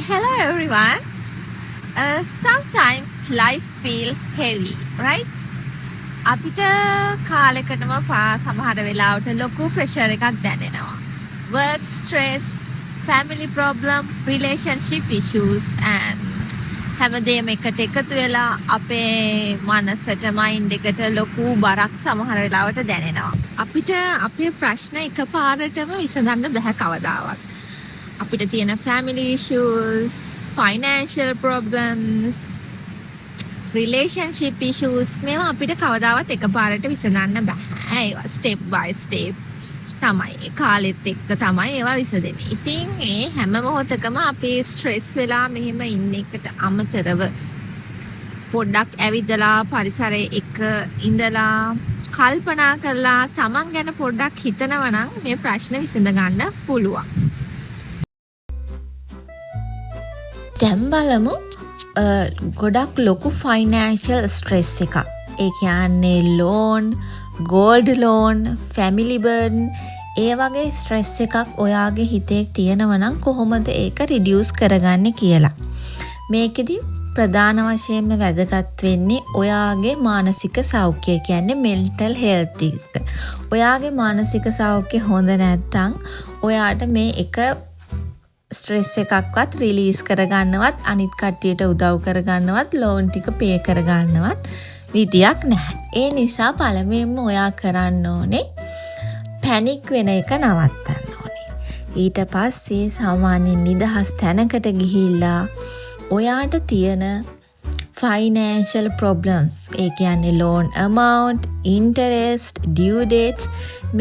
Hello everyone. Sometimes life feel heavy, right? අපිට කාලයකටම සමහර වෙලාවට ලොකු ප්‍රෙෂර් එකක් දැනෙනවා. Work stress, family problem, relationship issues and හැමදේම එකට එකතු වෙලා අපේ මනසට මයින්ඩ් එකට ලොකු බරක් සමහර වෙලාවට දැනෙනවා. අපිට අපේ ප්‍රශ්න එකපාරටම විසඳන්න බෑ කවදාවත්. අපිට තියෙන family issues, financial problems, relationship issues මේවා අපිට කවදාවත් එකපාරට විසඳන්න බෑ. ඒවා step by step තමයි කාලෙත් එක්ක තමයි ඒවා විසඳෙන්නේ. ඉතින් ඒ හැම මොහොතකම අපි ස්ට්‍රෙස් වෙලා මෙහෙම ඉන්න එකට අමතරව පොඩ්ඩක් ඇවිදලා පරිසරයේ එක ඉඳලා කල්පනා කරලා තමන් ගැන පොඩ්ඩක් හිතනවා නම් මේ ප්‍රශ්න විසඳ ගන්න පුළුවන්. දැන් බලමු ගොඩක් ලොකු ෆයිනෑන්ෂල් ස්ට්‍රෙස් එකක්. ඒ කියන්නේ loan, gold loan, family burden ඒ වගේ ස්ට්‍රෙස් එකක් ඔයාගේ හිතේ තියෙනවා නම් කොහොමද ඒක රිඩියුස් කරගන්නේ කියලා. මේකෙදි ප්‍රධාන වශයෙන්ම වැදගත් වෙන්නේ ඔයාගේ මානසික සෞඛ්‍යය කියන්නේ මෙන්ටල් හෙල්ත් එක. ඔයාගේ මානසික සෞඛ්‍යය හොඳ නැත්නම් ඔයාට මේ එක ස්ට්‍රෙස් එකක්වත් රිලීස් කරගන්නවත් අනිත් කට්ටියට උදව් කරගන්නවත් ලෝන් ටික පේ කරගන්නවත් විදියක් නැහැ. ඒ නිසා පළමුවෙන්ම ඔයා කරන්න ඕනේ පැනික් වෙන එක නවත්තන්න ඕනේ. ඊට පස්සේ සාමාන්‍ය නිදහස් තැනකට ගිහිල්ලා ඔයාට තියෙන ෆයිනෑන්ෂල් ප්‍රොබ්ලම්ස් ඒ කියන්නේ loan amount, interest, due dates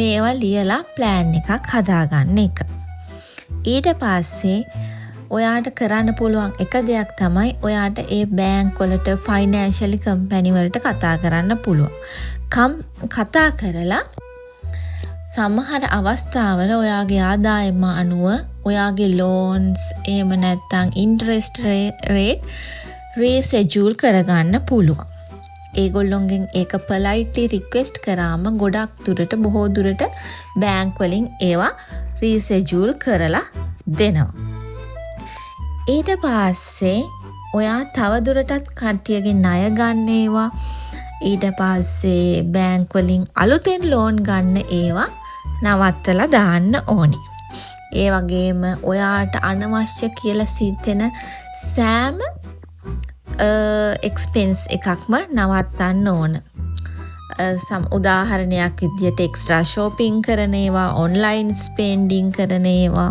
මේවා ලියලා ප්ලෑන් එකක් හදාගන්න එක. ඊට පස්සේ ඔයාට කරන්න පුළුවන් එක දෙයක් තමයි ඔයාට ඒ බෑන්ක් වලට ෆයිනෑන්ෂලි කම්පැනි වලට කතා කරන්න පුළුවන්. කතා කරලා සමහර අවස්ථාවල ඔයාගේ ආදායම අනුව ඔයාගේ ලෝන්ස් එහෙම නැත්නම් ඉන්ටරෙස්ට් රේට් රීෂෙඩියුල් කරගන්න පුළුවන්. ඒගොල්ලොන්ගෙන් ඒක පොලයිට්ලි රික්වෙස්ට් කරාම ගොඩක් දුරට බොහෝ දුරට බෑන්ක් වලින් ඒවා රීෂෙඩියුල් කරලා දෙනවා. ඊට පස්සේ ඔයා තව දුරටත් කට්ටියගේ ණය ගන්න ඒවා ඊට පස්සේ බෑන්ක් වලින් අලුතෙන් ලෝන් ගන්න ඒවා නවත්තලා දාන්න ඕනේ. ඒ වගේම ඔයාට අනවශ්‍ය කියලා සිතෙන සෑම එක්ස්පෙන්ස් එකක්ම නවත්තන්න ඕන. උදාහරණයක් විදියට එක්ස්ට්‍රා ෂොපින් කරන ඒවා, ඔන්ලයින් ස්පෙන්ඩින් කරන ඒවා,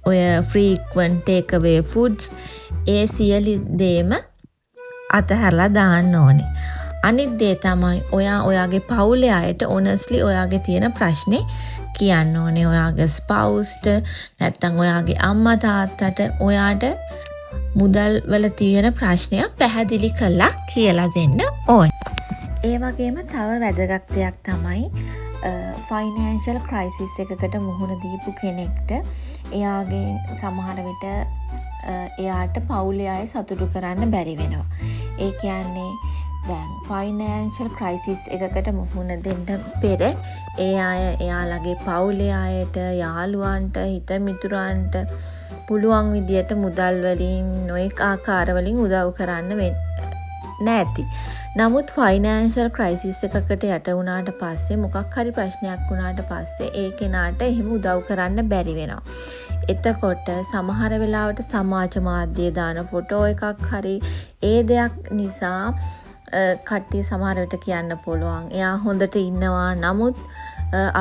ඔය ෆ්‍රීක්වන්ට් ටේක් අවේ ෆුඩ්ස් ඒ සියලු දේම අතහැරලා දාන්න ඕනේ. අනිත් දේ තමයි ඔයාගේ පවුලේ අයට ඔනස්ලි ඔයාගේ තියෙන ප්‍රශ්නේ කියන්න ඕනේ. ඔයාගේ ස්පවුස්ට නැත්නම් ඔයාගේ අම්මා තාත්තට ඔයාට මුදල් වල තියෙන ප්‍රශ්නය පැහැදිලි කරලා කියලා දෙන්න ඕනේ. ඒ වගේම තව වැදගත් දෙයක් තමයි ෆයිනෑන්ෂල් ක්‍රයිසිස් එකකට මුහුණ දීපු කෙනෙක්ට එයාගේ සමහර විට එයාට පවුලේ අය සතුටු කරන්න බැරි වෙනවා. ඒ කියන්නේ දැන් ෆයිනෑන්ෂල් ක්‍රයිසිස් එකකට මුහුණ දෙන්න පෙර ඒ අය එයාලගේ පවුලේ අයට, යාළුවන්ට, හිත මිතුරන්ට පුළුවන් විදියට මුදල් වලින් නොඑක ආකාර වලින් උදව් කරන්න නැති. නමුත් ෆයිනෑන්ෂල් ක්‍රයිසිස් එකකට යට වුණාට පස්සේ මොකක් හරි ප්‍රශ්නයක් වුණාට පස්සේ ඒ කෙනාට එහෙම උදව් කරන්න බැරි වෙනවා. එතකොට සමහර වෙලාවට සමාජ මාධ්‍යයේ දාන ෆොටෝ එකක් හරි ඒ දෙයක් නිසා කට්ටිය සමහර විට කියන්න පුළුවන් එයා හොඳට ඉන්නවා නමුත්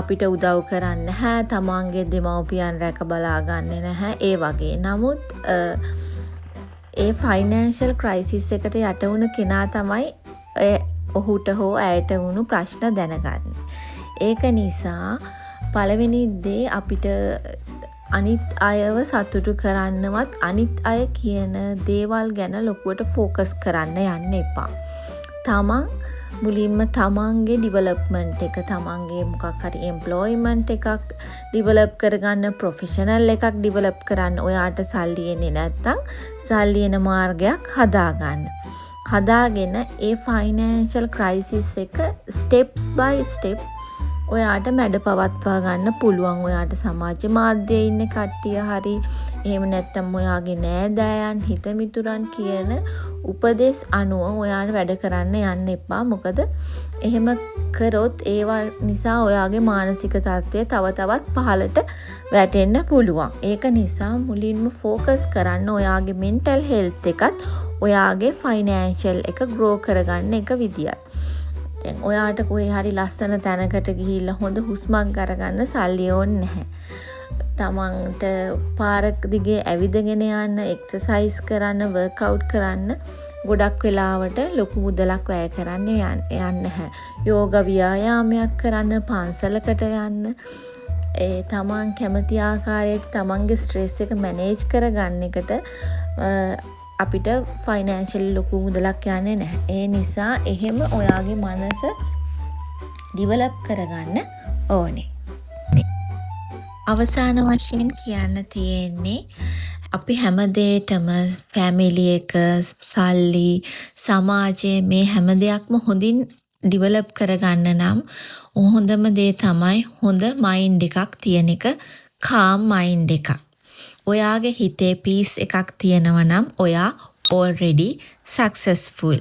අපිට උදව් කරන්නේ නැහැ, තමන්ගේ දෙමව්පියන් රැක බලා ගන්නේ නැහැ ඒ වගේ. නමුත් ඒ ෆයිනෑන්ෂල් ක්‍රයිසිස් එකට යට වුණ කෙනා තමයි ඔහුට හෝ ඇයට වුණු ප්‍රශ්න දැනගන්න. ඒක නිසා පළවෙනි දේ අපිට අනිත් අයව සතුටු කරන්නවත් අනිත් අය කියන දේවල් ගැන ලොකුවට ෆෝකස් කරන්න යන්න එපා. තමන් මුලින්ම තමන්ගේ ඩිවලොප්මන්ට් එක, තමන්ගේ මොකක් හරි එම්ප්ලොයිමන්ට් එකක් ඩිවලොප් කරගන්න, ප්‍රොෆෙෂනල් එකක් ඩිවලොප් කරන්න. ඔයාට සල්ලි එන්නේ නැත්නම් සල්ලි එන මාර්ගයක් හදාගන්න. හදාගෙන ඒ ෆයිනෑන්ෂල් ක්‍රයිසිස් එක ස්ටෙප්ස් බයි ස්ටෙප් ඔයාට මැඩ පවත්වා ගන්න පුළුවන්. ඔයාට සමාජ මාධ්‍යයේ ඉන්න කට්ටිය හරි එහෙම නැත්නම් ඔයාගේ නෑදෑයන් හිතමිතුරන් කියන උපදෙස් අනුව ඔයාට වැඩ කරන්න යන්න එපා. මොකද එහෙම කරොත් ඒවා නිසා ඔයාගේ මානසික තත්ත්වය තව තවත් පහළට වැටෙන්න පුළුවන්. ඒක නිසා මුලින්ම ફોකස් කරන්න ඔයාගේ මෙන්ටල් හෙල්ත් එකත් ඔයාගේ ෆයිනෑන්ෂල් එක ග්‍රෝ කරගන්න එක විදියක්. දැන් ඔයාට කොහේ හරි ලස්සන තැනකට ගිහිල්ලා හොඳ හුස්මක් අරගන්න සල්ලි ඕනේ නැහැ. තමන්ට පාරක් දිගේ ඇවිදගෙන යන්න, එක්සර්සයිස් කරන්න, වර්ක්අවුට් කරන්න ගොඩක් වෙලාවට ලොකු මුදලක් වැය කරන්න යන්නේ නැහැ. යෝග ව්‍යායාමයක් කරන්න, පන්සලකට යන්න, ඒ තමන් කැමති ආකාරයට තමන්ගේ ස්ට්‍රෙස් එක මැනේජ් කරගන්න එකට අපිට ෆයිනෑන්ෂල් ලොකු මුදලක් යන්නේ නැහැ. ඒ නිසා එහෙම ඔයාගේ මනස ඩිවලොප් කරගන්න ඕනේ. අවසාන වශයෙන් කියන්න තියෙන්නේ අපි හැමදේටම ෆැමිලි එක, සල්ලි, සමාජය මේ හැම දෙයක්ම හොඳින් ඩිවලොප් කරගන්න නම් හොඳම දේ තමයි හොඳ මයින්ඩ් එකක් තියෙන එක, කාම් මයින්ඩ් එකක්. ඔයාගේ හිතේ පීස් එකක් තියෙනවා නම් ඔයා already successful.